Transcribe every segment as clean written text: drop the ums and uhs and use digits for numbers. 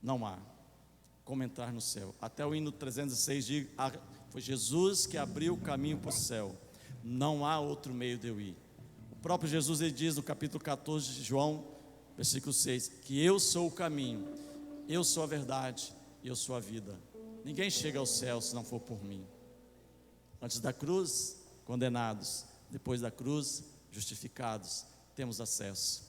Não há como entrar no céu. Até o hino 306 diz: foi Jesus que abriu o caminho para o céu. Não há outro meio de eu ir. O próprio Jesus, ele diz no capítulo 14 de João, versículo 6, que eu sou o caminho, eu sou a verdade e eu sou a vida. Ninguém chega ao céu se não for por mim. Antes da cruz, condenados. Depois da cruz, justificados. Temos acesso.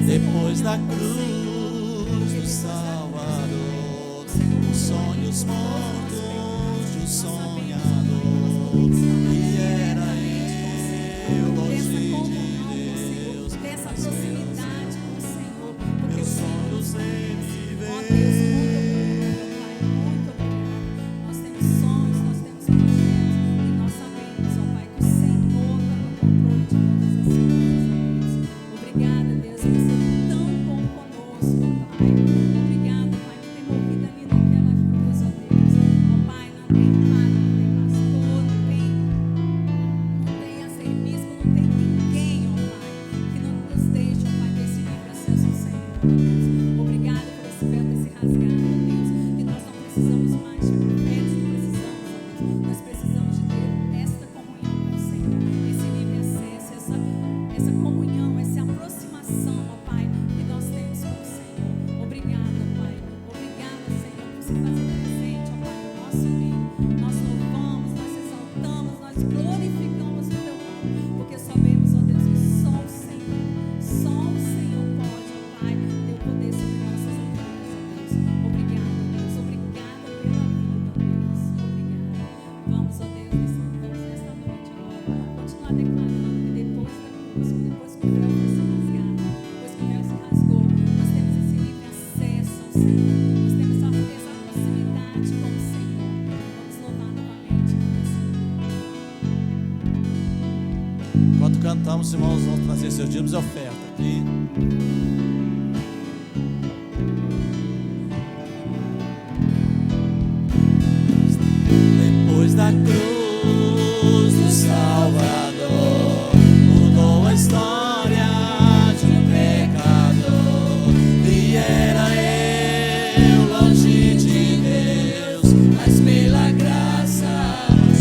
Depois da cruz do Salvador, os sonhos mortos do sonhador, e era eu longe de Deus, dessa proximidade com o Senhor, porque meus o Senhor sonhos em ó Deus, muito obrigado, Pai, muito obrigado. Nós temos sonhos, nós temos projetos, e nós sabemos, ó Pai, que o Senhor está no controle de todas as coisas, ó Deus. Obrigada, Deus, por ser tão bom conosco, ó Pai. Obrigada, Pai, por ter morrido ali naquela cruz, ó Deus. Ó Pai, não tem padre, não tem pastor, não tem arcebispo, não tem ninguém, ó Pai, que não nos deixe, ó Pai, ter esse livre acesso ao Senhor, ó Deus. Obrigada por esse véu ter se rasgado. Senhor. Nós temos essa proximidade com o Senhor. Vamos louvar novamente, Senhor. Enquanto cantamos, os irmãos vão trazer seus dízimos e oferta aqui. Depois da cruz do Salvador, mudou a história de um pecador. E era eu longe de Deus, mas pela graça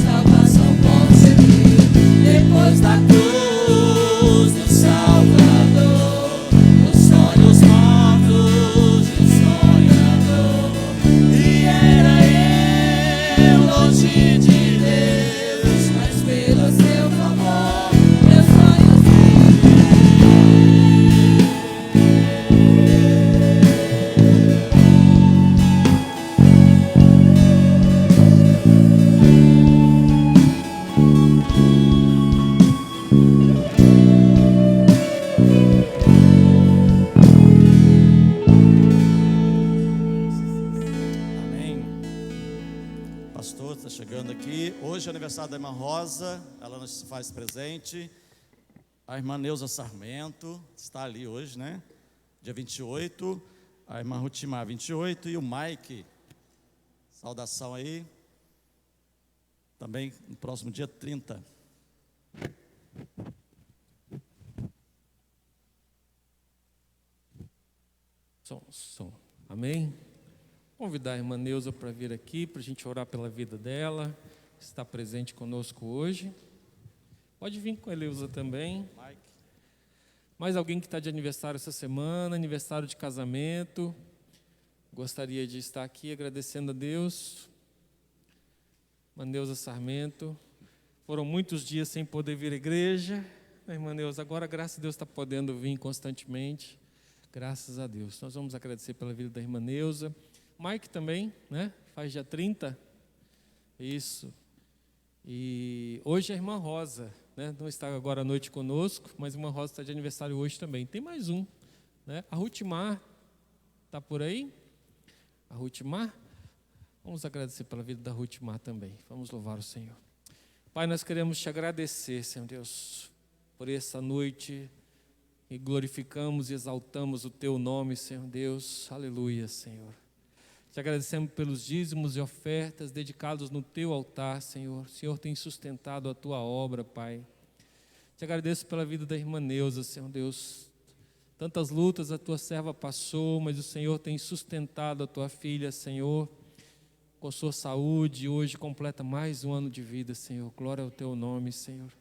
salvação consegui. Depois da cruz do Salvador, os sonhos mortos de um sonhador. E era eu longe de Deus, mas pelo seu favor meus sonhos Amém. Pastor está chegando aqui. Hoje é aniversário da irmã Rosa, ela nos faz presente. A irmã Neuza Sarmento está ali hoje, né? Dia 28. A irmã Rutimar, 28. E o Mike, saudação aí. Também no próximo dia 30. Som. Amém? Convidar a irmã Neuza para vir aqui, para a gente orar pela vida dela, que está presente conosco hoje. Pode vir com a Eleusa também. Mike. Mais alguém que está de aniversário essa semana, aniversário de casamento. Gostaria de estar aqui agradecendo a Deus. Irmã Neuza Sarmento. Foram muitos dias sem poder vir à igreja. Irmã Neuza, agora graças a Deus está podendo vir constantemente. Graças a Deus. Nós vamos agradecer pela vida da irmã Neuza. Mike também, né? Faz dia 30. Isso. E hoje é a irmã Rosa, né? Não está agora à noite conosco, mas a irmã Rosa está de aniversário hoje também. Tem mais um, né? A Rutimar está por aí? A Rutimar? Vamos agradecer pela vida da Rutimar também. Vamos louvar o Senhor. Pai, nós queremos te agradecer, Senhor Deus, por essa noite. E glorificamos e exaltamos o teu nome, Senhor Deus. Aleluia, Senhor. Te agradecemos pelos dízimos e ofertas dedicados no teu altar, Senhor. O Senhor tem sustentado a tua obra, Pai. Te agradeço pela vida da irmã Neuza, Senhor Deus. Tantas lutas a tua serva passou, mas o Senhor tem sustentado a tua filha, Senhor, com sua saúde. E hoje completa mais um ano de vida, Senhor. Glória ao teu nome, Senhor.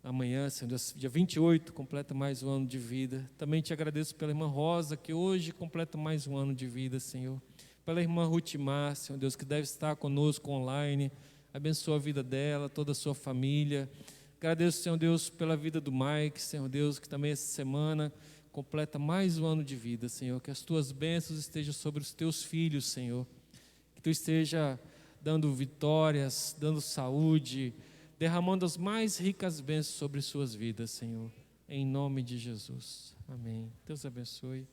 Amanhã, Senhor Deus, dia 28, completa mais um ano de vida. Também te agradeço pela irmã Rosa, que hoje completa mais um ano de vida, Senhor. Pela irmã Rutimar, Senhor Deus, que deve estar conosco online. Abençoa a vida dela, toda a sua família. Agradeço, Senhor Deus, pela vida do Mike, Senhor Deus, que também essa semana completa mais um ano de vida, Senhor. Que as tuas bênçãos estejam sobre os teus filhos, Senhor. Que tu esteja dando vitórias, dando saúde, derramando as mais ricas bênçãos sobre suas vidas, Senhor. Em nome de Jesus. Amém. Deus abençoe.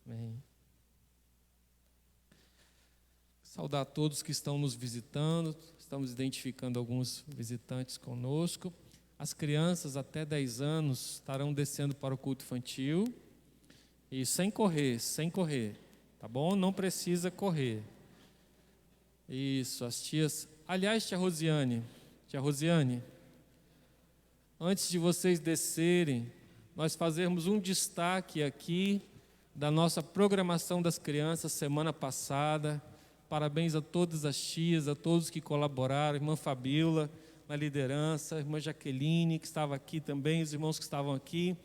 Amém. Saudar a todos que estão nos visitando. Estamos identificando alguns visitantes conosco. As crianças até 10 anos estarão descendo para o culto infantil. E sem correr, tá bom? Não precisa correr. Isso, as tias. Aliás, tia Rosiane, antes de vocês descerem, nós fazemos um destaque aqui da nossa programação das crianças semana passada. Parabéns a todas as tias, a todos que colaboraram, a irmã Fabíola na liderança, a irmã Jaqueline que estava aqui também, os irmãos que estavam aqui.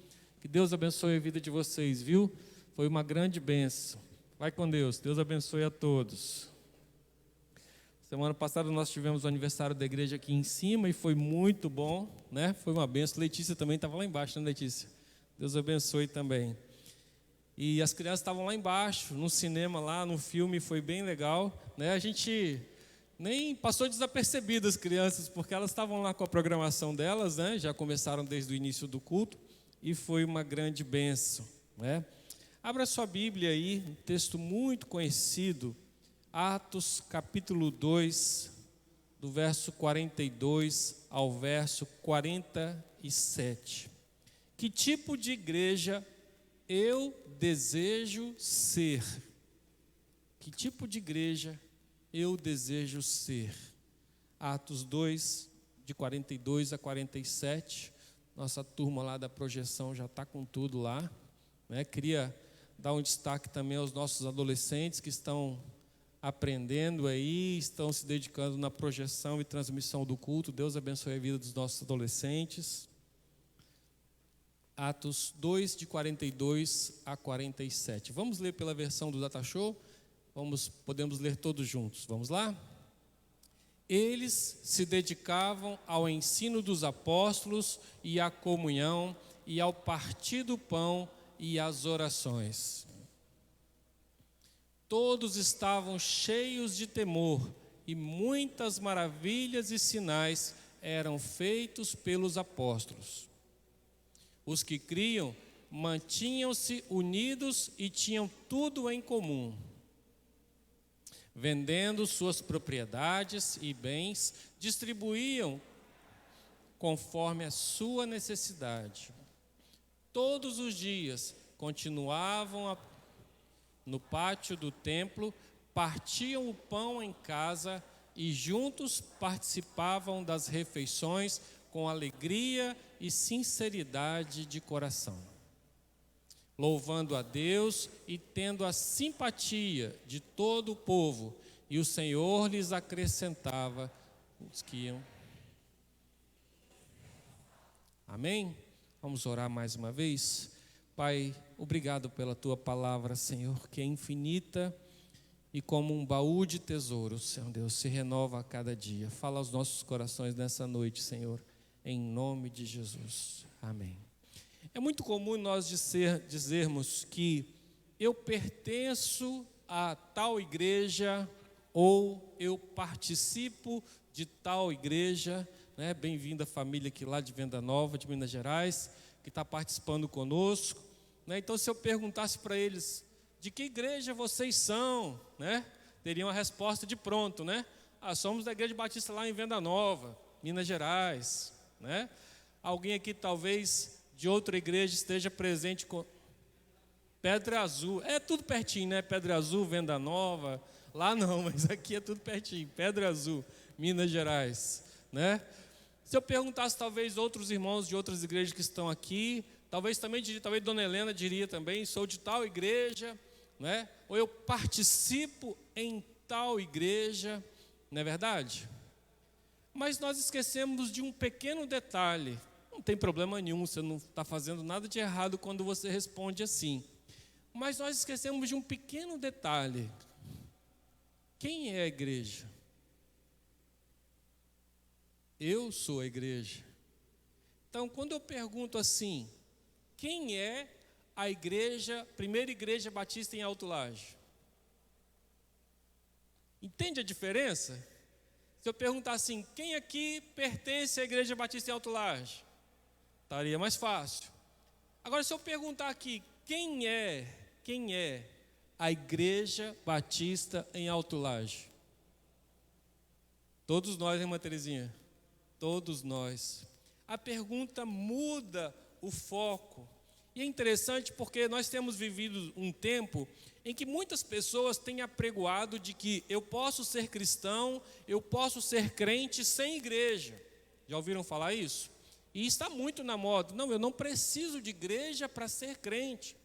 Que Deus abençoe a vida de vocês, viu? Foi uma grande bênção. Vai com Deus, Deus abençoe a todos. Semana passada nós tivemos o aniversário da igreja aqui em cima e foi muito bom, né? Foi uma bênção. Letícia também estava lá embaixo, né, Letícia? Deus abençoe também. E as crianças estavam lá embaixo, no cinema lá, no filme, foi bem legal, né? A gente nem passou desapercebido as crianças, porque elas estavam lá com a programação delas, né? Já começaram desde o início do culto e foi uma grande bênção, né? Abra sua Bíblia aí, um texto muito conhecido, Atos capítulo 2, do verso 42 ao verso 47. Que tipo de igreja eu desejo ser? Que tipo de igreja eu desejo ser? Atos 2, de 42 a 47. Nossa turma lá da projeção já está com tudo lá, né? Queria dar um destaque também aos nossos adolescentes que estão aprendendo aí, estão se dedicando na projeção e transmissão do culto. Deus abençoe a vida dos nossos adolescentes. Atos 2, de 42 a 47. Vamos ler pela versão do Data Show? Podemos ler todos juntos. Vamos lá? Eles se dedicavam ao ensino dos apóstolos e à comunhão e ao partir do pão e às orações. Todos estavam cheios de temor e muitas maravilhas e sinais eram feitos pelos apóstolos. Os que criam mantinham-se unidos e tinham tudo em comum. Vendendo suas propriedades e bens, distribuíam conforme a sua necessidade. Todos os dias continuavam no pátio do templo, partiam o pão em casa e juntos participavam das refeições com alegria e sinceridade de coração, louvando a Deus e tendo a simpatia de todo o povo, e o Senhor lhes acrescentava os que iam. Amém? Vamos orar mais uma vez. Pai, obrigado pela Tua palavra, Senhor, que é infinita e como um baú de tesouros, Senhor Deus, se renova a cada dia. Fala aos nossos corações nessa noite, Senhor, em nome de Jesus. Amém. É muito comum nós dizermos que eu pertenço a tal igreja ou eu participo de tal igreja, né? Bem-vinda a família aqui lá de Venda Nova, de Minas Gerais, que está participando conosco, né? Então, se eu perguntasse para eles, de que igreja vocês são, né? Teriam a resposta de pronto, né? Somos da Igreja Batista lá em Venda Nova, Minas Gerais, né? Alguém aqui talvez de outra igreja esteja presente com Pedra Azul, é tudo pertinho, né? Pedra Azul, Venda Nova, lá não, mas aqui é tudo pertinho, Pedra Azul, Minas Gerais, né? Se eu perguntasse talvez outros irmãos de outras igrejas que estão aqui, talvez Dona Helena diria também, sou de tal igreja, né? Ou eu participo em tal igreja, não é verdade? Mas nós esquecemos de um pequeno detalhe. Não tem problema nenhum, você não está fazendo nada de errado quando você responde assim. Mas nós esquecemos de um pequeno detalhe. Quem é a igreja? Eu sou a igreja. Então, quando eu pergunto assim, quem é a igreja, primeira igreja batista em Alto Laje? Entende a diferença? Se eu perguntar assim, quem aqui pertence à igreja batista em Alto Laje? Estaria mais fácil. Agora, se eu perguntar aqui, quem é a igreja batista em Alto Laje? Todos nós, hein, Terezinha? Todos nós. A pergunta muda o foco. E é interessante porque nós temos vivido um tempo em que muitas pessoas têm apregoado de que eu posso ser cristão, eu posso ser crente sem igreja. Já ouviram falar isso? E está muito na moda. Não, eu não preciso de igreja para ser crente.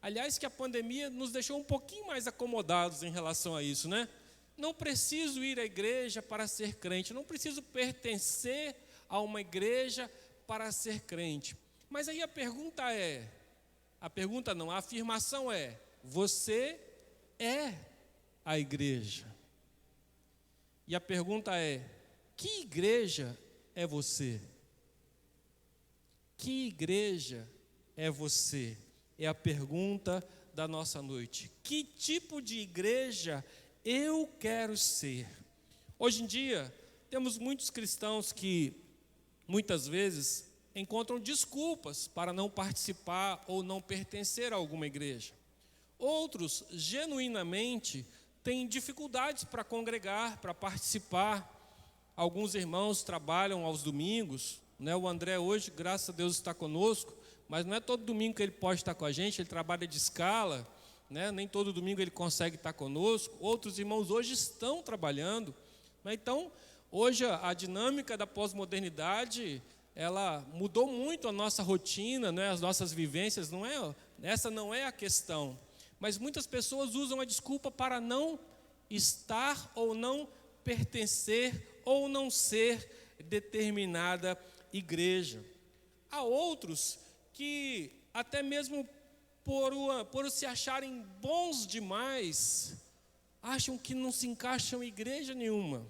Aliás, que a pandemia nos deixou um pouquinho mais acomodados em relação a isso, né? Não preciso ir à igreja para ser crente, não preciso pertencer a uma igreja para ser crente. Mas aí a afirmação é, você é a igreja. E a pergunta é, que igreja é você? Que igreja é você? É a pergunta da nossa noite. Que tipo de igreja eu quero ser? Hoje em dia, temos muitos cristãos que, muitas vezes, encontram desculpas para não participar ou não pertencer a alguma igreja. Outros, genuinamente, têm dificuldades para congregar, para participar. Alguns irmãos trabalham aos domingos, né? O André hoje, graças a Deus, está conosco, mas não é todo domingo que ele pode estar com a gente, ele trabalha de escala, né? Nem todo domingo ele consegue estar conosco. Outros irmãos hoje estão trabalhando, né? Então, hoje a dinâmica da pós-modernidade, ela mudou muito a nossa rotina, né? As nossas vivências, essa não é a questão. Mas muitas pessoas usam a desculpa para não estar ou não pertencer ou não ser determinada igreja. Há outros que até mesmo por se acharem bons demais, acham que não se encaixam em igreja nenhuma.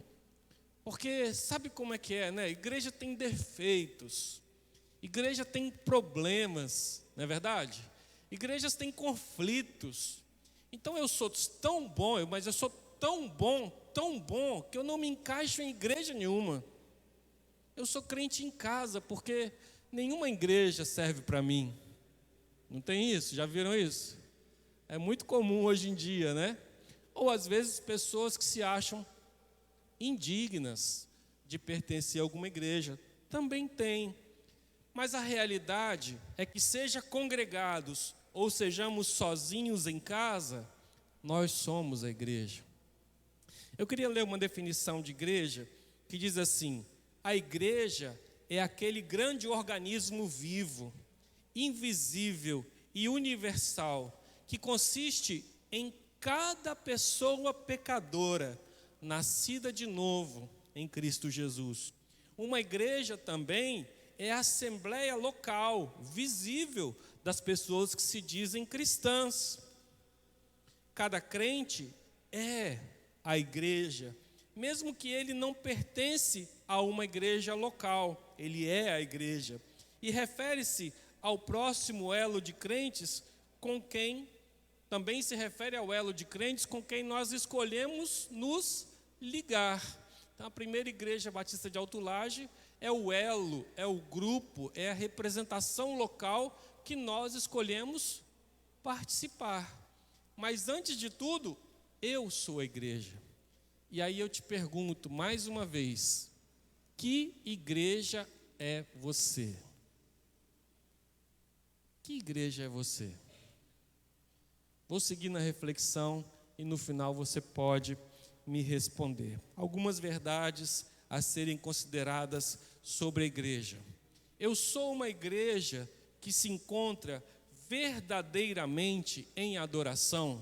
Porque sabe como é que é, né? Igreja tem defeitos, igreja tem problemas, não é verdade? Igrejas têm conflitos. Então eu sou tão bom, mas eu sou tão bom, que eu não me encaixo em igreja nenhuma. Eu sou crente em casa, porque nenhuma igreja serve para mim. Não tem isso? Já viram isso? É muito comum hoje em dia, né? Ou às vezes pessoas que se acham indignas de pertencer a alguma igreja. Também tem. Mas a realidade é que, seja congregados ou sejamos sozinhos em casa, nós somos a igreja. Eu queria ler uma definição de igreja que diz assim: a igreja é aquele grande organismo vivo, invisível e universal, que consiste em cada pessoa pecadora, nascida de novo em Cristo Jesus. Uma igreja também é a assembleia local, visível, das pessoas que se dizem cristãs. Cada crente é a igreja, mesmo que ele não pertence a uma igreja local, ele é a igreja. E refere-se ao próximo elo de crentes com quem, também se refere ao elo de crentes com quem nós escolhemos nos ligar. Então, a primeira igreja batista de Alto Laje é o elo, é o grupo, é a representação local que nós escolhemos participar. Mas antes de tudo, eu sou a igreja. E aí eu te pergunto mais uma vez: que igreja é você? Que igreja é você? Vou seguir na reflexão e no final você pode me responder. Algumas verdades a serem consideradas sobre a igreja. Eu sou uma igreja que se encontra verdadeiramente em adoração.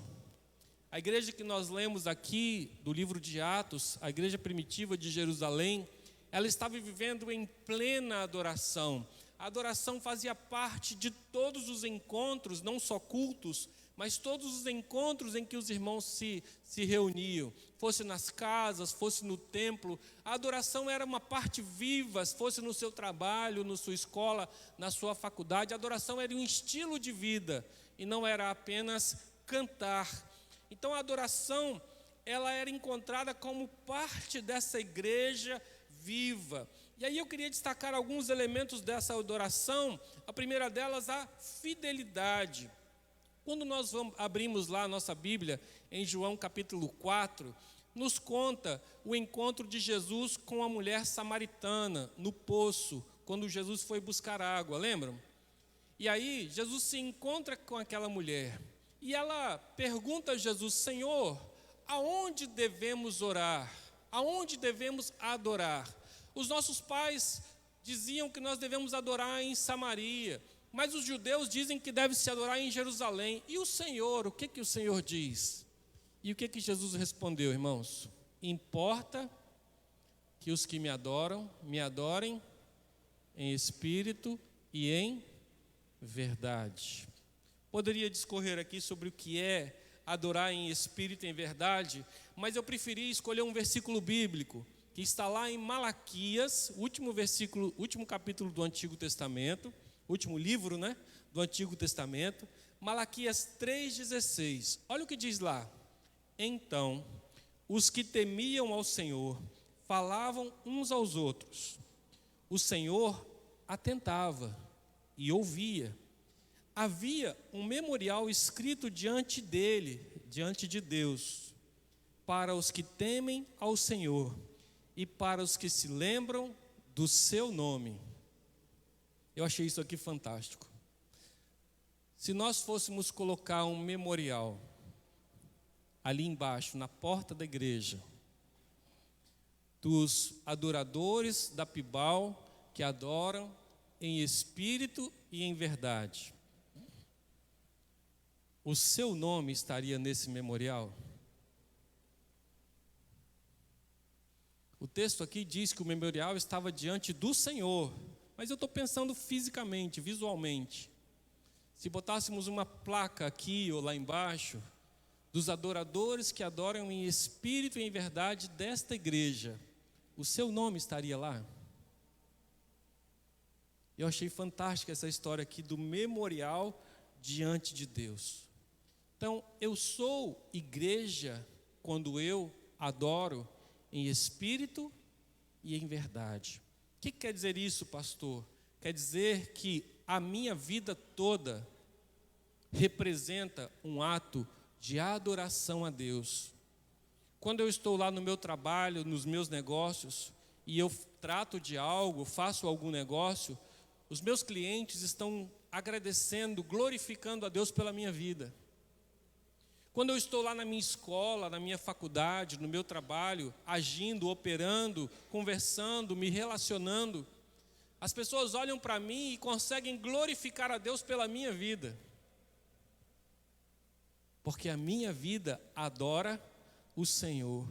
A igreja que nós lemos aqui do livro de Atos, a igreja primitiva de Jerusalém, ela estava vivendo em plena adoração. A adoração fazia parte de todos os encontros, não só cultos, mas todos os encontros em que os irmãos se reuniam, fosse nas casas, fosse no templo. A adoração era uma parte viva, fosse no seu trabalho, na sua escola, na sua faculdade. A adoração era um estilo de vida e não era apenas cantar. Então a adoração, ela era encontrada como parte dessa igreja viva. E aí eu queria destacar alguns elementos dessa adoração. A primeira delas, a fidelidade. Quando nós abrimos lá a nossa Bíblia, em João capítulo 4, nos conta o encontro de Jesus com a mulher samaritana, no poço, quando Jesus foi buscar água, lembram? E aí, Jesus se encontra com aquela mulher, e ela pergunta a Jesus: Senhor, aonde devemos orar? Aonde devemos adorar? Os nossos pais diziam que nós devemos adorar em Samaria, mas os judeus dizem que deve se adorar em Jerusalém. E o Senhor, o que o Senhor diz? E o que Jesus respondeu, irmãos? Importa que os que me adorem em espírito e em verdade. Poderia discorrer aqui sobre o que é adorar em espírito e em verdade, mas eu preferi escolher um versículo bíblico que está lá em Malaquias, último capítulo do Antigo Testamento, último livro, né, do Antigo Testamento, Malaquias 3,16. Olha o que diz lá: então, os que temiam ao Senhor falavam uns aos outros. O Senhor atentava e ouvia. havia um memorial escrito diante dele, diante de Deus, para os que temem ao Senhor e para os que se lembram do seu nome. Eu achei isso aqui fantástico. Se nós fôssemos colocar um memorial ali embaixo, na porta da igreja, dos adoradores da Pibal que adoram em espírito e em verdade, o seu nome estaria nesse memorial? O texto aqui diz que o memorial estava diante do Senhor, mas eu estou pensando fisicamente, visualmente. Se botássemos uma placa aqui ou lá embaixo, dos adoradores que adoram em espírito e em verdade desta igreja, o seu nome estaria lá? Eu achei fantástica essa história aqui do memorial diante de Deus. Então, eu sou igreja quando eu adoro em espírito e em verdade. O que quer dizer isso, pastor? Quer dizer que a minha vida toda representa um ato de adoração a Deus. Quando eu estou lá no meu trabalho, nos meus negócios, e eu trato de algo, faço algum negócio, os meus clientes estão agradecendo, glorificando a Deus pela minha vida. Quando eu estou lá na minha escola, na minha faculdade, no meu trabalho, agindo, operando, conversando, me relacionando, as pessoas olham para mim e conseguem glorificar a Deus pela minha vida. Porque a minha vida adora o Senhor.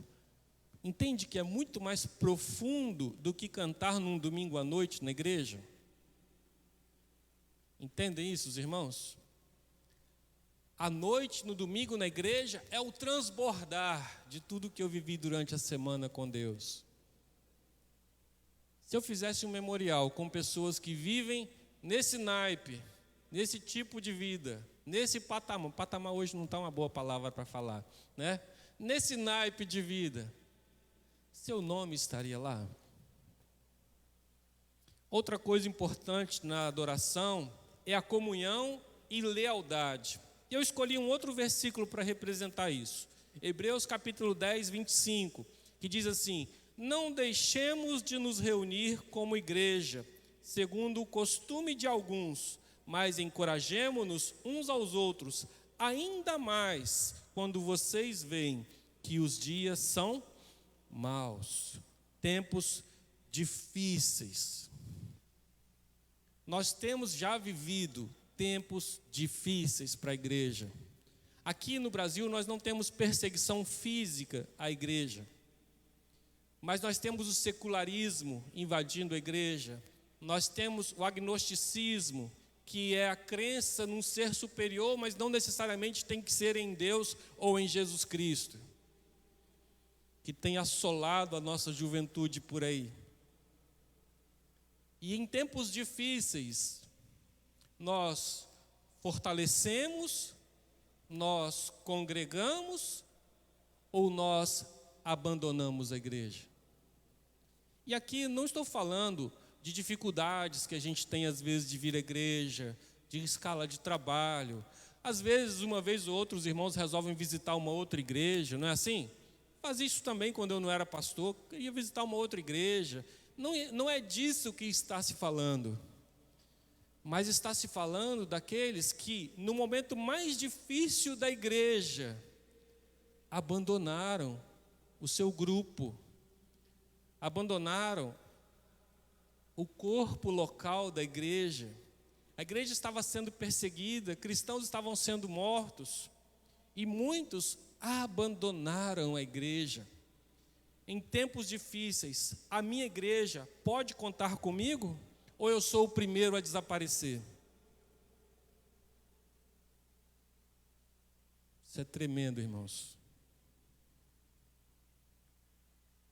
Entende que é muito mais profundo do que cantar num domingo à noite na igreja? Entendem isso, os irmãos? A noite, no domingo na igreja, é o transbordar de tudo que eu vivi durante a semana com Deus. Se eu fizesse um memorial com pessoas que vivem nesse naipe, nesse tipo de vida, nesse patamar hoje não está uma boa palavra para falar, né? Nesse naipe de vida, seu nome estaria lá? Outra coisa importante na adoração é a comunhão e lealdade. Eu escolhi um outro versículo para representar isso. Hebreus capítulo 10, 25, que diz assim: não deixemos de nos reunir como igreja, segundo o costume de alguns, mas encorajemo-nos uns aos outros, ainda mais quando vocês veem que os dias são maus, tempos difíceis. Nós temos já vivido tempos difíceis para a igreja. Aqui no Brasil nós não temos perseguição física à igreja, mas nós temos o secularismo invadindo a igreja, nós temos o agnosticismo, que é a crença num ser superior, mas não necessariamente tem que ser em Deus ou em Jesus Cristo, que tem assolado a nossa juventude por aí. E em tempos difíceis, nós fortalecemos, nós congregamos ou nós abandonamos a igreja? E aqui não estou falando de dificuldades que a gente tem às vezes de vir à igreja, de escala de trabalho. Às vezes, uma vez ou outra, os irmãos resolvem visitar uma outra igreja, não é assim? Fazia isso também quando eu não era pastor, ia visitar uma outra igreja. Não é disso que está se falando. Mas está se falando daqueles que, no momento mais difícil da igreja, abandonaram o seu grupo, abandonaram o corpo local da igreja. A igreja estava sendo perseguida, cristãos estavam sendo mortos, e muitos abandonaram a igreja. Em tempos difíceis, a minha igreja pode contar comigo? Ou eu sou o primeiro a desaparecer? Isso é tremendo, irmãos.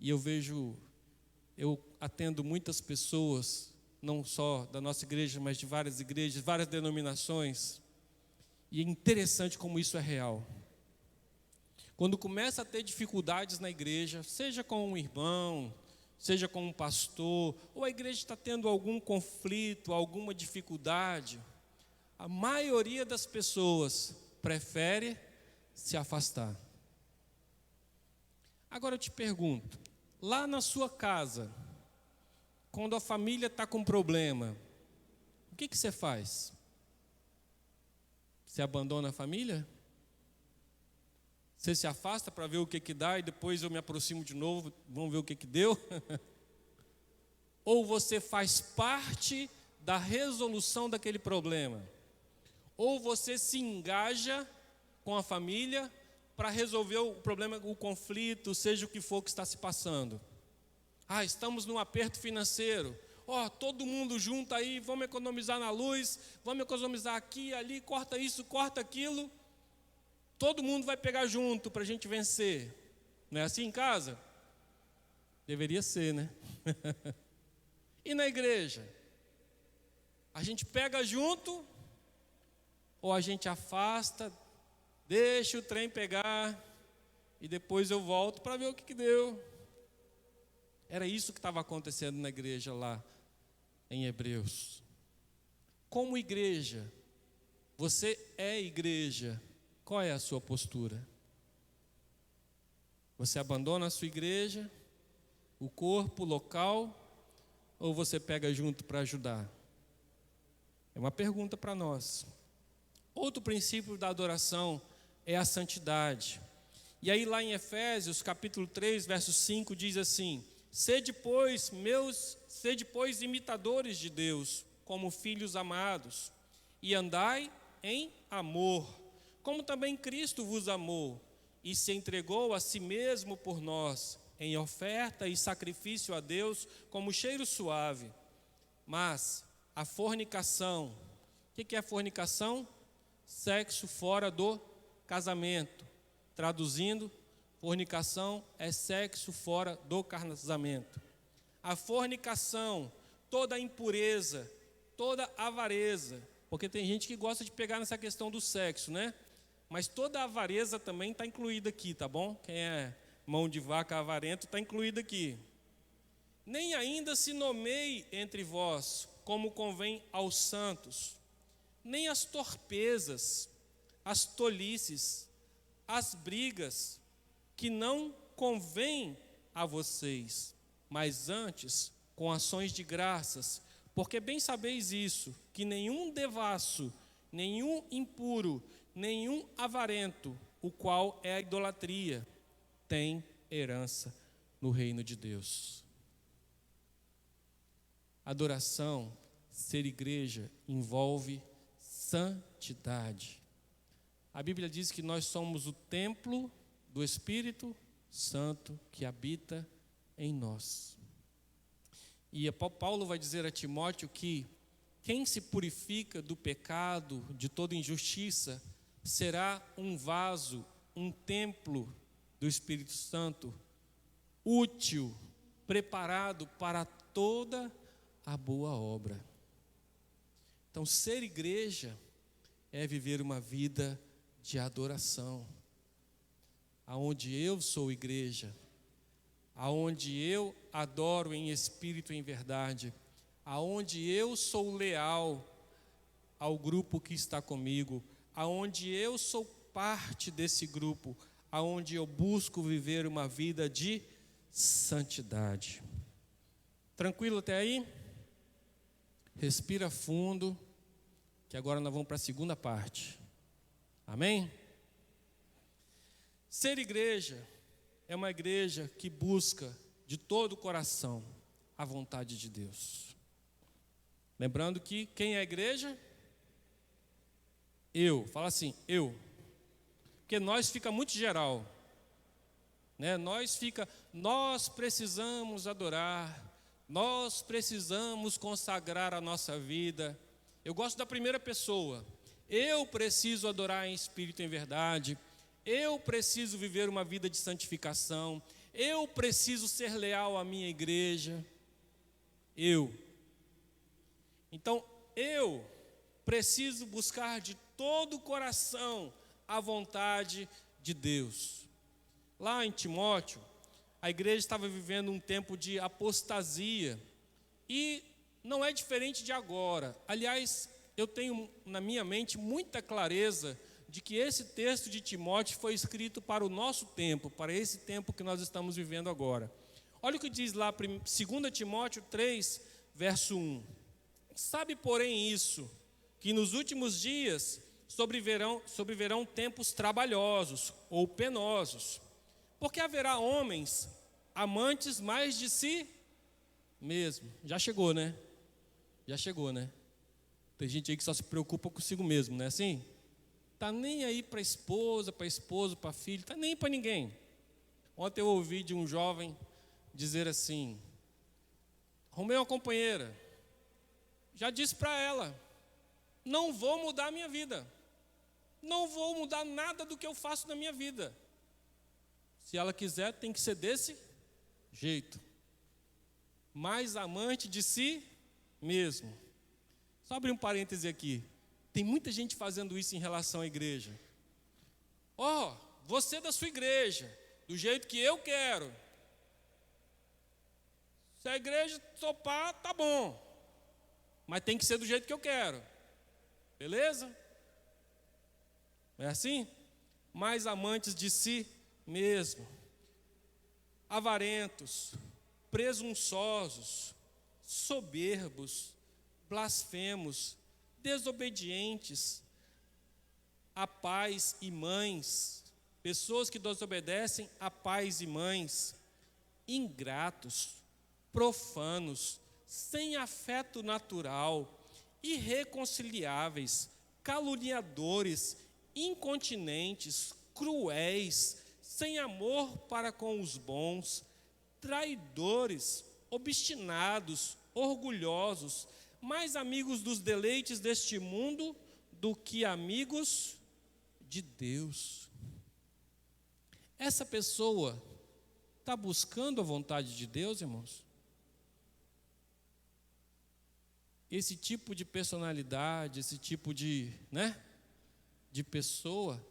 E eu atendo muitas pessoas, não só da nossa igreja, mas de várias igrejas, várias denominações. E é interessante como isso é real. Quando começa a ter dificuldades na igreja, seja com um irmão, seja com um pastor, ou a igreja está tendo algum conflito, alguma dificuldade, a maioria das pessoas prefere se afastar. Agora eu te pergunto, lá na sua casa, quando a família está com problema, o que você faz? Você abandona a família? Você se afasta para ver o que dá e depois eu me aproximo de novo, vamos ver o que deu? Ou você faz parte da resolução daquele problema? Ou você se engaja com a família para resolver o problema, o conflito, seja o que for que está se passando? Estamos num aperto financeiro. Todo mundo junto aí, vamos economizar na luz, vamos economizar aqui, ali, corta isso, corta aquilo. Todo mundo vai pegar junto para a gente vencer. Não é assim em casa? Deveria ser, né? E na igreja? A gente pega junto ou a gente afasta, deixa o trem pegar e depois eu volto para ver o que deu? Era isso que estava acontecendo na igreja lá em Hebreus. Como igreja, você é igreja, qual é a sua postura? Você abandona a sua igreja, o corpo, o local, ou você pega junto para ajudar? É uma pergunta para nós. Outro princípio da adoração é a santidade. E aí lá em Efésios, capítulo 3, verso 5, diz assim: Sede, pois, imitadores de Deus, como filhos amados, e andai em amor, como também Cristo vos amou, e se entregou a si mesmo por nós, em oferta e sacrifício a Deus, como cheiro suave. Mas a fornicação, o que é a fornicação? Sexo fora do casamento. Traduzindo, fornicação é sexo fora do casamento. A fornicação, toda a impureza, toda a avareza, porque tem gente que gosta de pegar nessa questão do sexo, né? Mas toda a avareza também está incluída aqui, tá bom? Quem é mão de vaca avarento está incluído aqui. Nem ainda se nomeie entre vós, como convém aos santos, nem as torpezas, as tolices, as brigas, que não convém a vocês, mas antes com ações de graças, porque bem sabeis isso, que nenhum devasso, nenhum impuro, nenhum avarento, o qual é a idolatria, tem herança no reino de Deus. Adoração, ser igreja, envolve santidade. A Bíblia diz que nós somos o templo do Espírito Santo que habita em nós. E Paulo vai dizer a Timóteo que quem se purifica do pecado, de toda injustiça, será um vaso, um templo do Espírito Santo, útil, preparado para toda a boa obra. Então, ser igreja é viver uma vida de adoração, aonde eu sou igreja, aonde eu adoro em espírito e em verdade, aonde eu sou leal ao grupo que está comigo, aonde eu sou parte desse grupo, aonde eu busco viver uma vida de santidade. Tranquilo até aí? Respira fundo, que agora nós vamos para a segunda parte. Amém? Ser igreja é uma igreja que busca de todo o coração a vontade de Deus. Lembrando que quem é a igreja? Eu. Fala assim, eu. Porque nós fica muito geral, né? Nós precisamos adorar, nós precisamos consagrar a nossa vida. Eu gosto da primeira pessoa. Eu preciso adorar em espírito e em verdade. Eu preciso viver uma vida de santificação. Eu preciso ser leal à minha igreja. Então, eu preciso buscar de todo o coração a vontade de Deus. Lá em Timóteo, a igreja estava vivendo um tempo de apostasia. E não é diferente de agora. Aliás, eu tenho na minha mente muita clareza de que esse texto de Timóteo foi escrito para o nosso tempo, para esse tempo que nós estamos vivendo agora. Olha o que diz lá, 2 Timóteo 3, verso 1. Sabe, porém, isso, que nos últimos dias sobrevirão tempos trabalhosos ou penosos, porque haverá homens amantes mais de si mesmo. Já chegou, né? Já chegou, né? Tem gente aí que só se preocupa consigo mesmo, não é assim? Tá nem aí para esposa, para esposo, para filho, tá nem para ninguém. Ontem eu ouvi de um jovem dizer assim: arrumei uma companheira, já disse para ela, não vou mudar a minha vida, não vou mudar nada do que eu faço na minha vida. Se ela quiser, tem que ser desse jeito, mais amante de si mesmo. Só abrir um parêntese aqui, tem muita gente fazendo isso em relação à igreja. Você é da sua igreja, do jeito que eu quero. Se a igreja topar, tá bom, mas tem que ser do jeito que eu quero, beleza? É assim? Mais amantes de si mesmo, avarentos, presunçosos, soberbos, blasfemos, desobedientes a pais e mães, pessoas que desobedecem a pais e mães, ingratos, profanos, sem afeto natural, irreconciliáveis, caluniadores, incontinentes, cruéis, sem amor para com os bons, traidores, obstinados, orgulhosos, mais amigos dos deleites deste mundo do que amigos de Deus. Essa pessoa está buscando a vontade de Deus, irmãos? Esse tipo de personalidade, esse tipo de pessoa,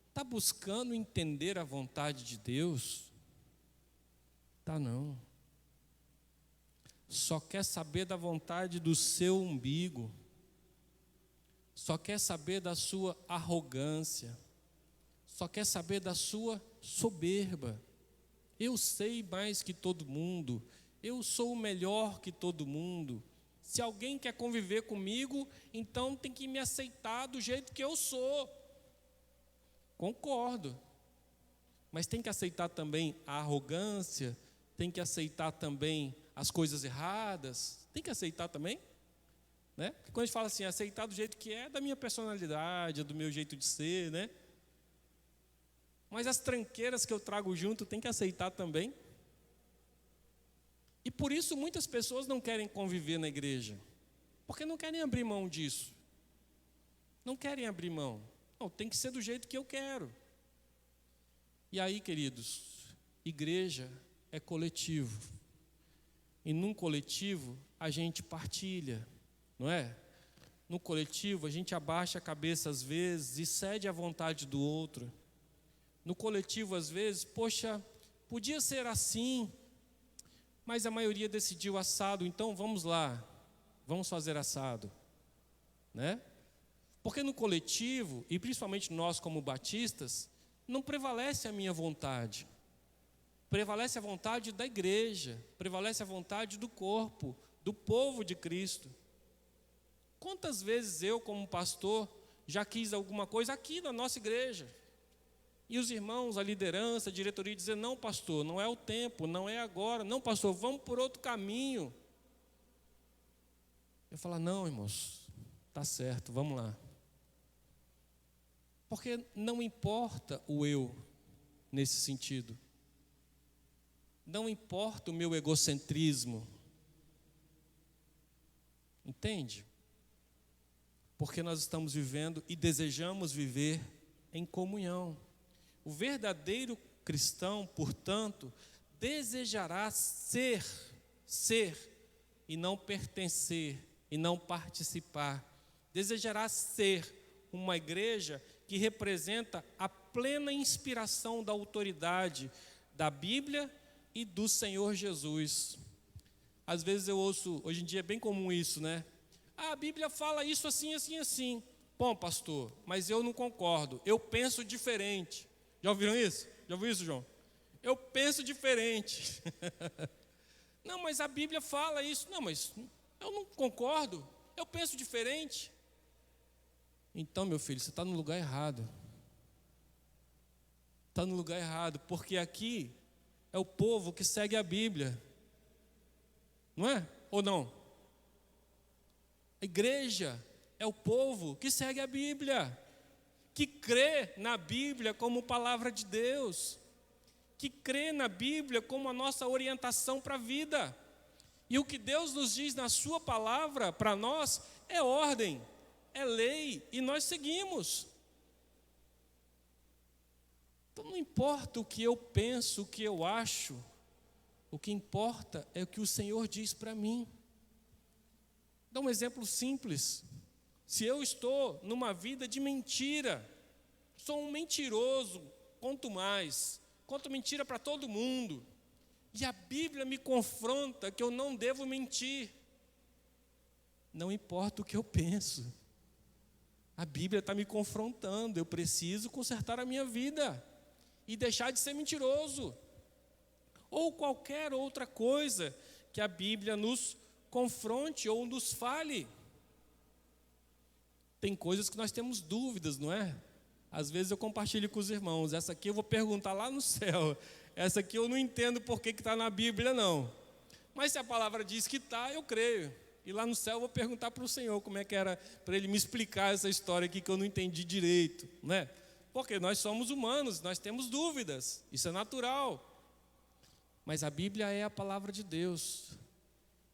está buscando entender a vontade de Deus? Tá não. Só quer saber da vontade do seu umbigo, só quer saber da sua arrogância, só quer saber da sua soberba. Eu sei mais que todo mundo, eu sou o melhor que todo mundo. Se alguém quer conviver comigo, então tem que me aceitar do jeito que eu sou. Concordo, mas tem que aceitar também a arrogância, tem que aceitar também as coisas erradas, tem que aceitar também, né? Porque quando a gente fala assim, aceitar do jeito que é da minha personalidade, do meu jeito de ser, né? Mas as tranqueiras que eu trago junto, tem que aceitar também. E por isso muitas pessoas não querem conviver na igreja, porque não querem abrir mão disso. Não querem abrir mão. Não, tem que ser do jeito que eu quero. E aí, queridos, igreja é coletivo. E num coletivo a gente partilha, não é? No coletivo a gente abaixa a cabeça às vezes e cede à vontade do outro. No coletivo às vezes, poxa, podia ser assim, mas a maioria decidiu assado, então vamos lá, vamos fazer assado, né? Porque no coletivo, e principalmente nós como batistas, não prevalece a minha vontade, prevalece a vontade da igreja, prevalece a vontade do corpo, do povo de Cristo. Quantas vezes eu como pastor já quis alguma coisa aqui na nossa igreja, e os irmãos, a liderança, a diretoria dizer, não pastor, não é o tempo, não é agora, não pastor, vamos por outro caminho. Eu falo, não irmãos, tá certo, vamos lá. Porque não importa o eu nesse sentido. Não importa o meu egocentrismo. Entende? Porque nós estamos vivendo e desejamos viver em comunhão. O verdadeiro cristão, portanto, desejará ser e não pertencer e não participar. Desejará ser uma igreja que representa a plena inspiração da autoridade da Bíblia e do Senhor Jesus. Às vezes eu ouço, hoje em dia é bem comum isso, né? A Bíblia fala isso assim, assim, assim. Bom, pastor, mas eu não concordo. Eu penso diferente. Já ouviram isso? Já ouviu isso, João? Eu penso diferente. Não, mas a Bíblia fala isso. Não, mas eu não concordo. Eu penso diferente. Então, meu filho, você está no lugar errado. Está no lugar errado, porque aqui é o povo que segue a Bíblia. Não é? Ou não? A igreja é o povo que segue a Bíblia, que crê na Bíblia como palavra de Deus, que crê na Bíblia como a nossa orientação para a vida. E o que Deus nos diz na sua palavra para nós é ordem, é lei, e nós seguimos. Então não importa o que eu penso, o que eu acho, o que importa é o que o Senhor diz para mim. Dá um exemplo simples. Se eu estou numa vida de mentira, sou um mentiroso, conto mentira para todo mundo, e a Bíblia me confronta que eu não devo mentir. Não importa o que eu penso, a Bíblia está me confrontando, eu preciso consertar a minha vida e deixar de ser mentiroso, ou qualquer outra coisa que a Bíblia nos confronte ou nos fale. Tem coisas que nós temos dúvidas, não é? Às vezes eu compartilho com os irmãos, essa aqui eu vou perguntar lá no céu, essa aqui eu não entendo por que está na Bíblia não, mas se a palavra diz que está, eu creio, e lá no céu eu vou perguntar para o Senhor como é que era, para Ele me explicar essa história aqui que eu não entendi direito, não é? Porque nós somos humanos, nós temos dúvidas, isso é natural, mas a Bíblia é a palavra de Deus,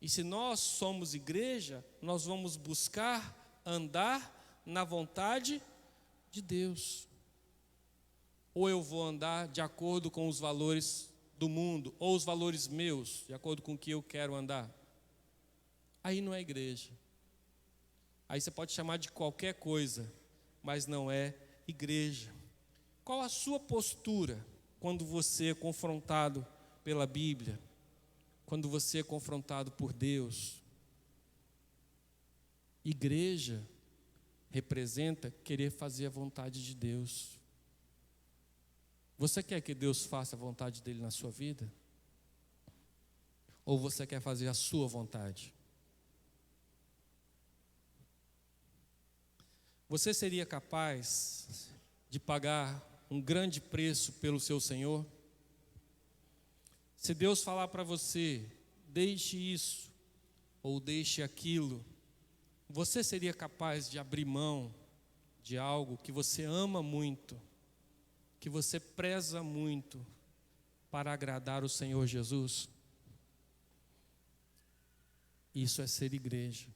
e se nós somos igreja, nós vamos buscar andar na vontade de Deus. Ou eu vou andar de acordo com os valores do mundo, ou os valores meus, de acordo com o que eu quero andar. Aí não é igreja. Aí você pode chamar de qualquer coisa, mas não é igreja. Qual a sua postura quando você é confrontado pela Bíblia? Quando você é confrontado por Deus? Igreja representa querer fazer a vontade de Deus. Você quer que Deus faça a vontade dele na sua vida? Ou você quer fazer a sua vontade? Você seria capaz de pagar um grande preço pelo seu Senhor? Se Deus falar para você, deixe isso ou deixe aquilo, você seria capaz de abrir mão de algo que você ama muito, que você preza muito, para agradar o Senhor Jesus? Isso é ser igreja.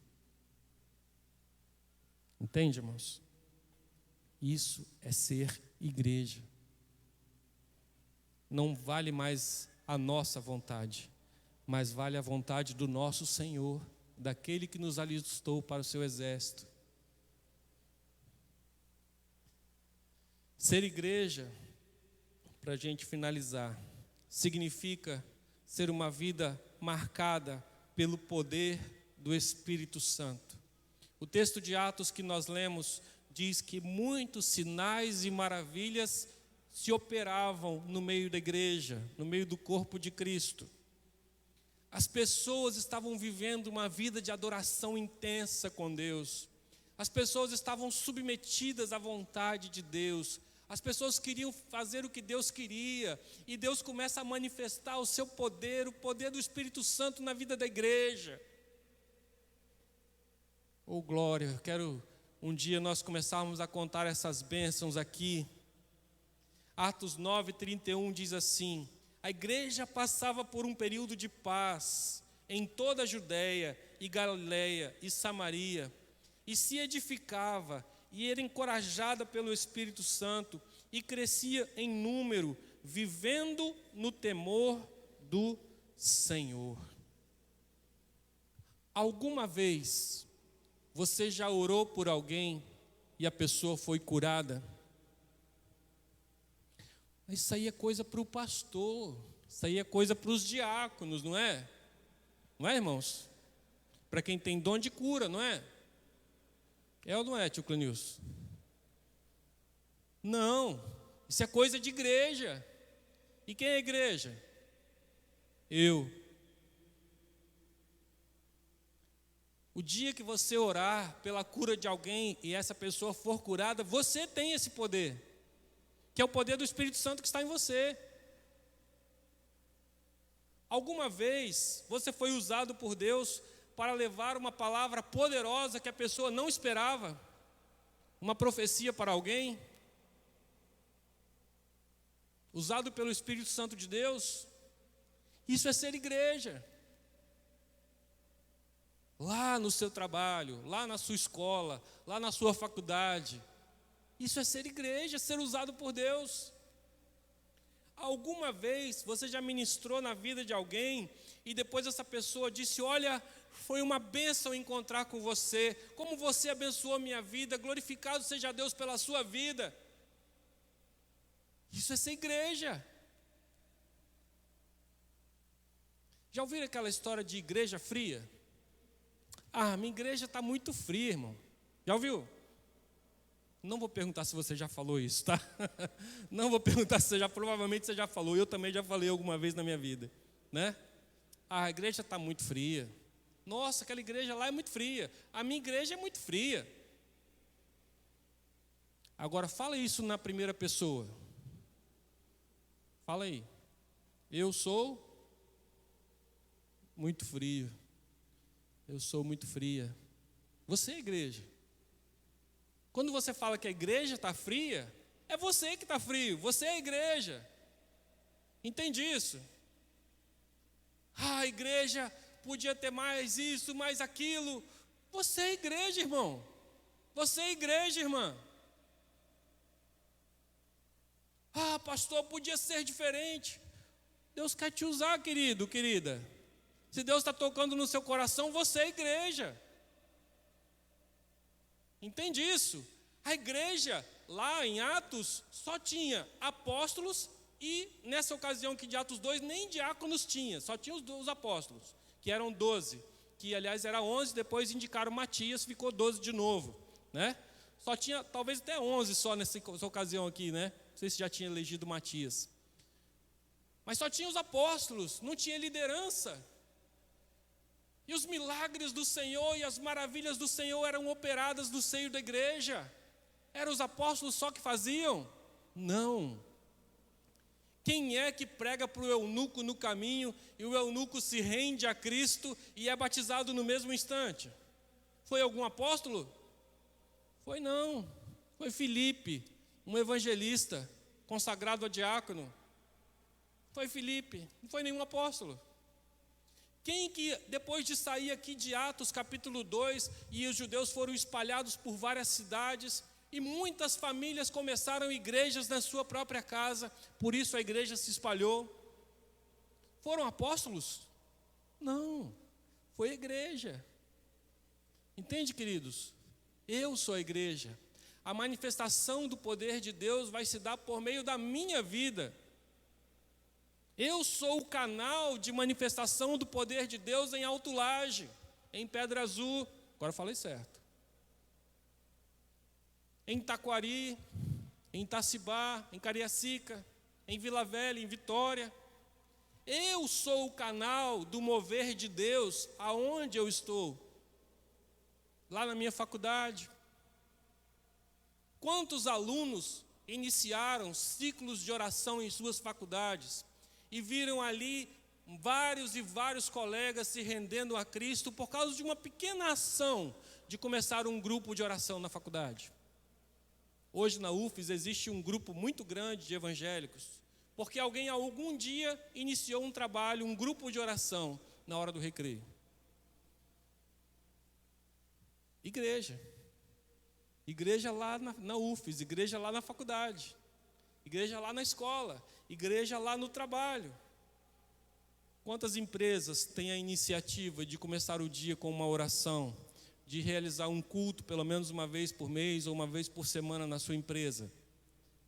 Entende, irmãos? Isso é ser igreja. Não vale mais a nossa vontade, mas vale a vontade do nosso Senhor, daquele que nos alistou para o seu exército. Ser igreja, para a gente finalizar, significa ser uma vida marcada pelo poder do Espírito Santo. O texto de Atos que nós lemos diz que muitos sinais e maravilhas se operavam no meio da igreja, no meio do corpo de Cristo. As pessoas estavam vivendo uma vida de adoração intensa com Deus. As pessoas estavam submetidas à vontade de Deus. As pessoas queriam fazer o que Deus queria. E Deus começa a manifestar o seu poder, o poder do Espírito Santo na vida da igreja. Oh, glória, eu quero um dia nós começarmos a contar essas bênçãos aqui. Atos 9:31 diz assim: a igreja passava por um período de paz em toda a Judéia e Galileia e Samaria, e se edificava e era encorajada pelo Espírito Santo e crescia em número, vivendo no temor do Senhor. Alguma vez você já orou por alguém e a pessoa foi curada? Isso aí é coisa para o pastor, isso aí é coisa para os diáconos, não é? Não é, irmãos? Para quem tem dom de cura, não é? É ou não é, tio Clenilson? Não, isso é coisa de igreja. E quem é a igreja? Eu. O dia que você orar pela cura de alguém e essa pessoa for curada, você tem esse poder, que é o poder do Espírito Santo que está em você. Alguma vez você foi usado por Deus para levar uma palavra poderosa que a pessoa não esperava? Uma profecia para alguém? Usado pelo Espírito Santo de Deus? Isso é ser igreja. Lá no seu trabalho, lá na sua escola, lá na sua faculdade. Isso é ser igreja, ser usado por Deus. Alguma vez você já ministrou na vida de alguém e depois essa pessoa disse: olha, foi uma bênção encontrar com você, como você abençoou minha vida, glorificado seja Deus pela sua vida. Isso é ser igreja. Já ouviram aquela história de igreja fria? Ah, minha igreja está muito fria, irmão. Já ouviu? Não vou perguntar se você já falou isso, tá? Não vou perguntar se provavelmente você já falou. Eu também já falei alguma vez na minha vida, né? Ah, a igreja está muito fria. Nossa, aquela igreja lá é muito fria. A minha igreja é muito fria. Agora, fala isso na primeira pessoa. Fala aí. Eu sou muito frio. Eu sou muito fria. Você é igreja. Quando você fala que a igreja está fria, é você que está frio. Você é a igreja. Entende isso? Ah, a igreja podia ter mais isso, mais aquilo. Você é a igreja, irmão. Você é a igreja, irmã. Ah, pastor, podia ser diferente. Deus quer te usar, querido, querida. Se Deus está tocando no seu coração, você é a igreja. Entende isso? A igreja, lá em Atos, só tinha apóstolos e, nessa ocasião aqui de Atos 2, nem diáconos tinha, só tinha os apóstolos, que eram 12, que aliás era 11, depois indicaram Matias, ficou 12 de novo, né? Só tinha, talvez até 11 só nessa ocasião aqui, né? Não sei se já tinha elegido Matias. Mas só tinha os apóstolos, não tinha liderança. E os milagres do Senhor e as maravilhas do Senhor eram operadas no seio da igreja. Eram os apóstolos só que faziam? Não. Quem é que prega para o eunuco no caminho e o eunuco se rende a Cristo e é batizado no mesmo instante? Foi algum apóstolo? Foi não. Foi Filipe, um evangelista consagrado a diácono. Foi Filipe, não foi nenhum apóstolo. Quem que, depois de sair aqui de Atos capítulo 2, e os judeus foram espalhados por várias cidades, e muitas famílias começaram igrejas na sua própria casa, por isso a igreja se espalhou. Foram apóstolos? Não, foi a igreja. Entende, queridos? Eu sou a igreja. A manifestação do poder de Deus vai se dar por meio da minha vida. Eu sou o canal de manifestação do poder de Deus em Alto Laje, em Pedra Azul, agora falei certo. Em Taquari, em Itacibá, em Cariacica, em Vila Velha, em Vitória. Eu sou o canal do mover de Deus aonde eu estou. Lá na minha faculdade. Quantos alunos iniciaram ciclos de oração em suas faculdades e viram ali vários e vários colegas se rendendo a Cristo por causa de uma pequena ação de começar um grupo de oração na faculdade? Hoje na UFES existe um grupo muito grande de evangélicos, porque alguém algum dia iniciou um trabalho, um grupo de oração na hora do recreio. Igreja. Igreja lá na UFES, igreja lá na faculdade, igreja lá na escola, igreja lá no trabalho. Quantas empresas têm a iniciativa de começar o dia com uma oração, de realizar um culto pelo menos uma vez por mês ou uma vez por semana na sua empresa?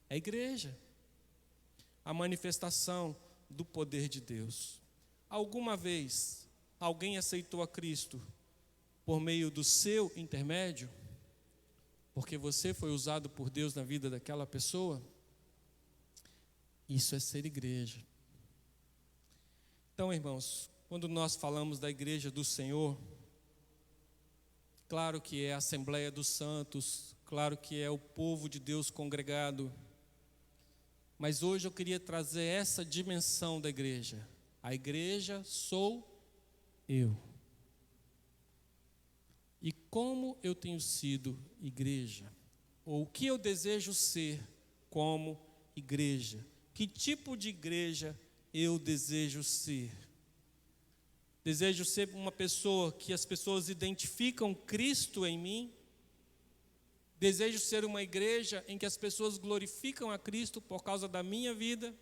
É a igreja. A manifestação do poder de Deus. Alguma vez alguém aceitou a Cristo por meio do seu intermédio? porque você foi usado por Deus na vida daquela pessoa, isso é ser igreja. Então, irmãos, quando nós falamos da igreja do Senhor, claro que é a Assembleia dos Santos, claro que é o povo de Deus congregado, mas hoje eu queria trazer essa dimensão da igreja. A igreja sou eu. E como eu tenho sido igreja? Ou o que eu desejo ser como igreja? Que tipo de igreja eu desejo ser? Desejo ser uma pessoa que as pessoas identificam Cristo em mim? Desejo ser uma igreja em que as pessoas glorificam a Cristo por causa da minha vida?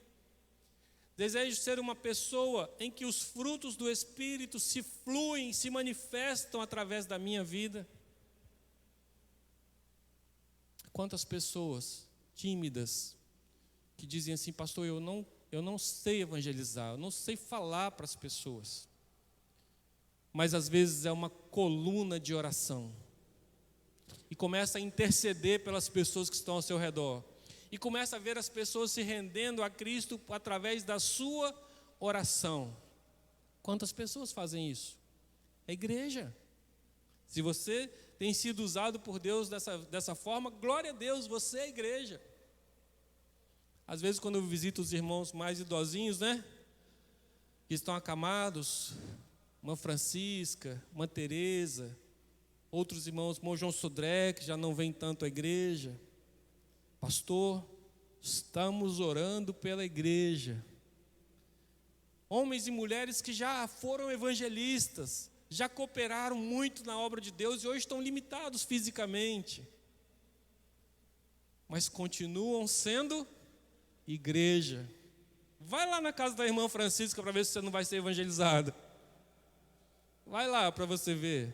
Desejo ser uma pessoa em que os frutos do Espírito se fluem, se manifestam através da minha vida? Quantas pessoas tímidas que dizem assim: pastor, eu não sei evangelizar, eu não sei falar para as pessoas. Mas às vezes é uma coluna de oração. E começa a interceder pelas pessoas que estão ao seu redor. E começa a ver as pessoas se rendendo a Cristo através da sua oração. Quantas pessoas fazem isso? É igreja. Se você tem sido usado por Deus dessa forma, glória a Deus, você é igreja. Às vezes quando eu visito os irmãos mais idosinhos, que estão acamados, Irmã Francisca, Irmã Teresa, outros irmãos, Irmão João Sodré, que já não vem tanto à igreja. Pastor, estamos orando pela igreja. Homens e mulheres que já foram evangelistas, já cooperaram muito na obra de Deus e hoje estão limitados fisicamente, mas continuam sendo igreja. Vai lá na casa da irmã Francisca para ver se você não vai ser evangelizado. Vai lá para você ver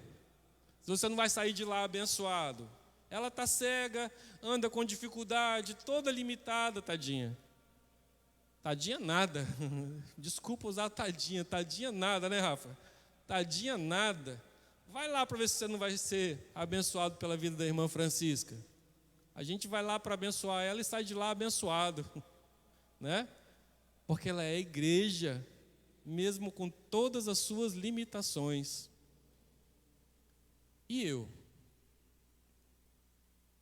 se você não vai sair de lá abençoado. Ela está cega, anda com dificuldade, toda limitada, tadinha. Tadinha nada. Desculpa usar tadinha nada, né, Rafa? Tadinha nada. Vai lá para ver se você não vai ser abençoado pela vida da irmã Francisca. A gente vai lá para abençoar ela e sai de lá abençoado, né? Porque ela é igreja, mesmo com todas as suas limitações. E eu?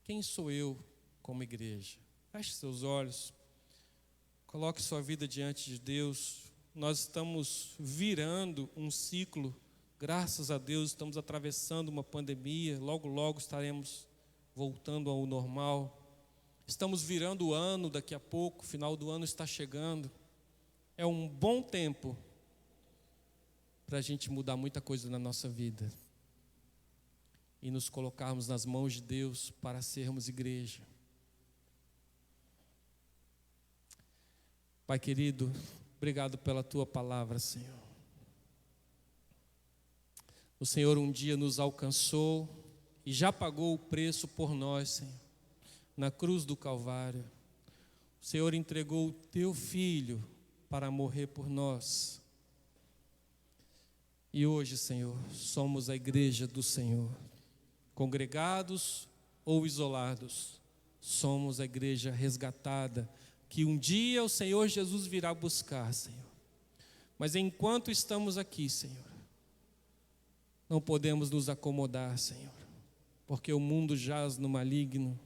Quem sou eu como igreja? Feche seus olhos, coloque sua vida diante de Deus. Nós estamos virando um ciclo, graças a Deus, estamos atravessando uma pandemia, logo estaremos voltando ao normal. Estamos virando o ano, daqui a pouco, o final do ano está chegando. É um bom tempo para a gente mudar muita coisa na nossa vida e nos colocarmos nas mãos de Deus para sermos igreja. Pai querido, obrigado pela Tua palavra, Senhor. O Senhor um dia nos alcançou e já pagou o preço por nós, Senhor, na cruz do Calvário. O Senhor entregou o Teu Filho para morrer por nós. E hoje, Senhor, somos a igreja do Senhor. Congregados ou isolados, somos a igreja resgatada, que um dia o Senhor Jesus virá buscar, Senhor. Mas enquanto estamos aqui, Senhor, não podemos nos acomodar, Senhor, porque o mundo jaz no maligno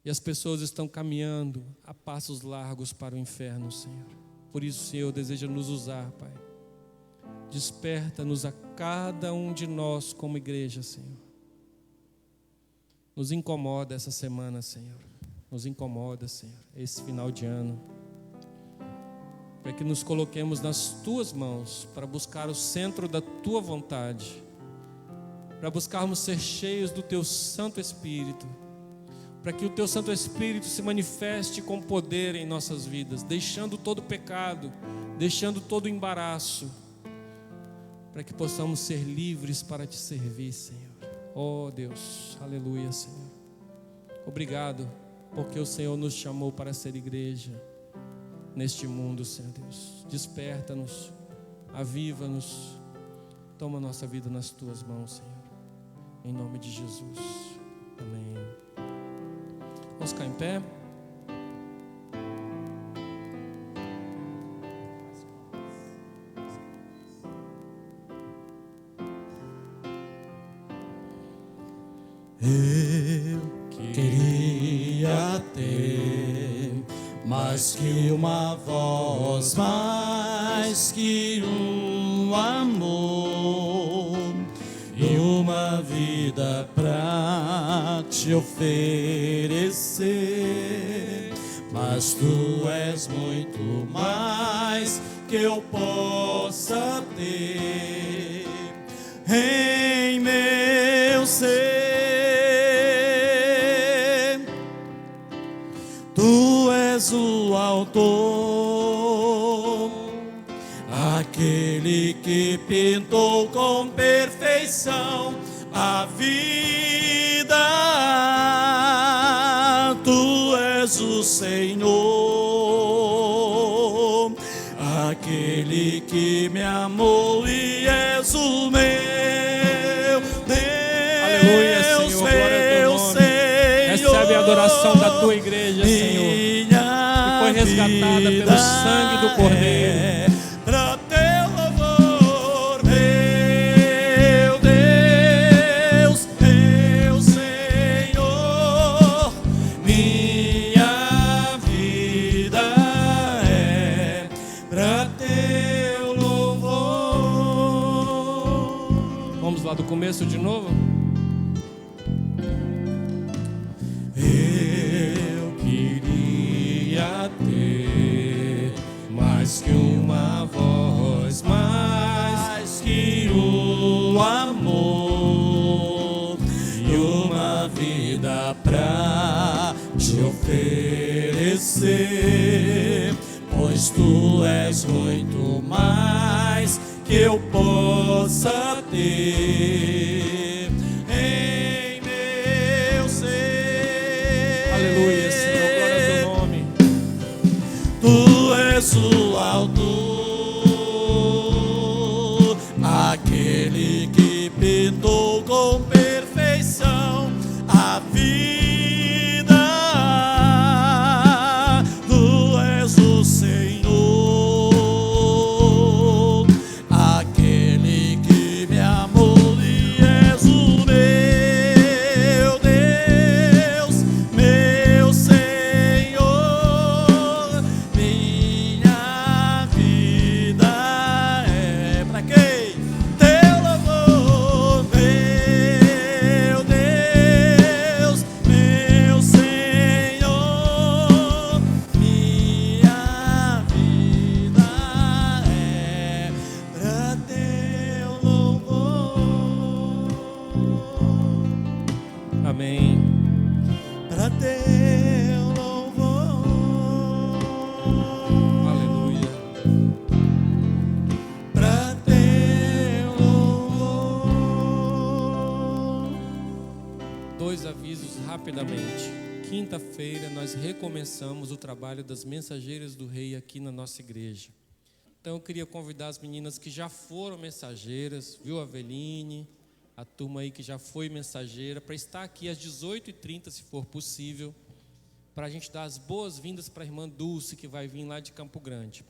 e as pessoas estão caminhando a passos largos para o inferno, Senhor. Por isso, Senhor, deseja nos usar, Pai. Desperta-nos a cada um de nós como igreja, Senhor. Nos incomoda essa semana, Senhor. Nos incomoda, Senhor, esse final de ano. Para que nos coloquemos nas Tuas mãos, para buscar o centro da Tua vontade, para buscarmos ser cheios do Teu Santo Espírito, para que o Teu Santo Espírito se manifeste com poder em nossas vidas, deixando todo pecado, deixando todo embaraço, para que possamos ser livres para Te servir, Senhor. Oh Deus, aleluia, Senhor. Obrigado, porque o Senhor nos chamou para ser igreja neste mundo, Senhor Deus. Desperta-nos, aviva-nos, toma nossa vida nas Tuas mãos, Senhor, em nome de Jesus. Amém. Vamos ficar em pé. Eu queria ter mais que uma voz, mais que um amor e uma vida pra te oferecer. Mas tu és muito mais que eu possa ter em meu ser. Tu és o autor, aquele que pintou com perfeição a vida. Tu és o Senhor, aquele que me amou e és o meu Deus. Aleluia, Senhor, glória ao teu nome. Recebe a adoração da tua igreja, Senhor, que foi resgatada pelo sangue do Cordeiro. Pra teu louvor, meu Deus, meu Senhor, minha vida é pra teu louvor. Vamos lá do começo de novo? Eu queria ter mais que uma voz, mais que um amor e uma vida pra te oferecer, pois tu és muito mais que eu possa ter em meu ser. Aleluia, Senhor, glória ao teu nome. Tu és o autor, aquele que pintou com perfeição a vida. Tu és o Senhor, aquele que me amou e és o meu Deus, meu Senhor, minha vida é pra quem? Teu louvor, meu Deus, meu Senhor, minha vida é pra teu louvor, Amém. pra teu louvor, Aleluia. pra teu louvor. Dois avisos rapidamente. Quinta-feira nós recomeçamos o trabalho das mensageiras do Rei aqui na nossa igreja. Então eu queria convidar as meninas que já foram mensageiras, viu, Aveline, a turma aí que já foi mensageira, para estar aqui às 18h30, se for possível, para a gente dar as boas-vindas para a irmã Dulce, que vai vir lá de Campo Grande.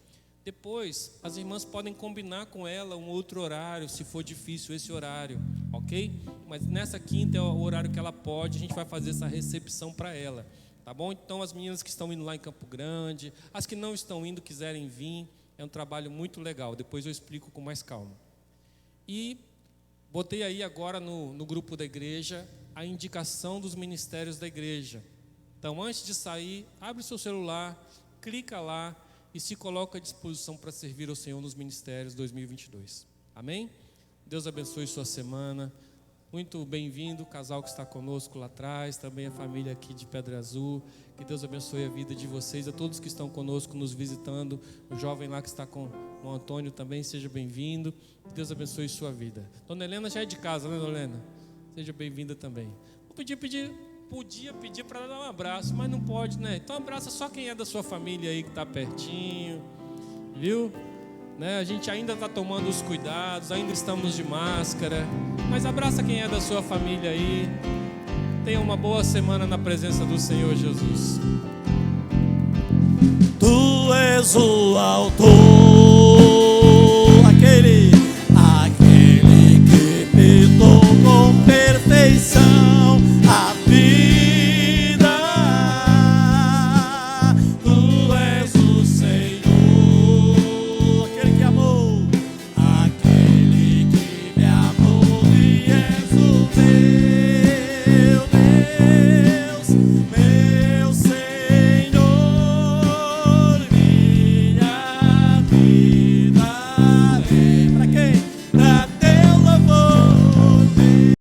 Depois, as irmãs podem combinar com ela um outro horário, se for difícil esse horário, ok? Mas nessa quinta é o horário que ela pode, a gente vai fazer essa recepção para ela, tá bom? Então as meninas que estão indo lá em Campo Grande, as que não estão indo, quiserem vir, é um trabalho muito legal, depois eu explico com mais calma. E botei aí agora no grupo da igreja a indicação dos ministérios da igreja. Então antes de sair, abre o seu celular, clica lá e se coloca à disposição para servir ao Senhor nos ministérios 2022. Amém? Deus abençoe sua semana. Muito bem-vindo, o casal que está conosco lá atrás, também a família aqui de Pedra Azul. Que Deus abençoe a vida de vocês, a todos que estão conosco nos visitando. O jovem lá que está com o Antônio também, seja bem-vindo. Que Deus abençoe sua vida. Dona Helena já é de casa, né, Dona Helena? Seja bem-vinda também. Podia pedir para ela dar um abraço, mas não pode, né? Então abraça só quem é da sua família aí que está pertinho, viu? Né? A gente ainda está tomando os cuidados, ainda estamos de máscara, mas abraça quem é da sua família aí. Tenha uma boa semana na presença do Senhor Jesus. Tu és o autor, aquele que pintou com perfeição a vida. Tu és o Senhor, aquele que amou, aquele que me amou e és o meu Deus.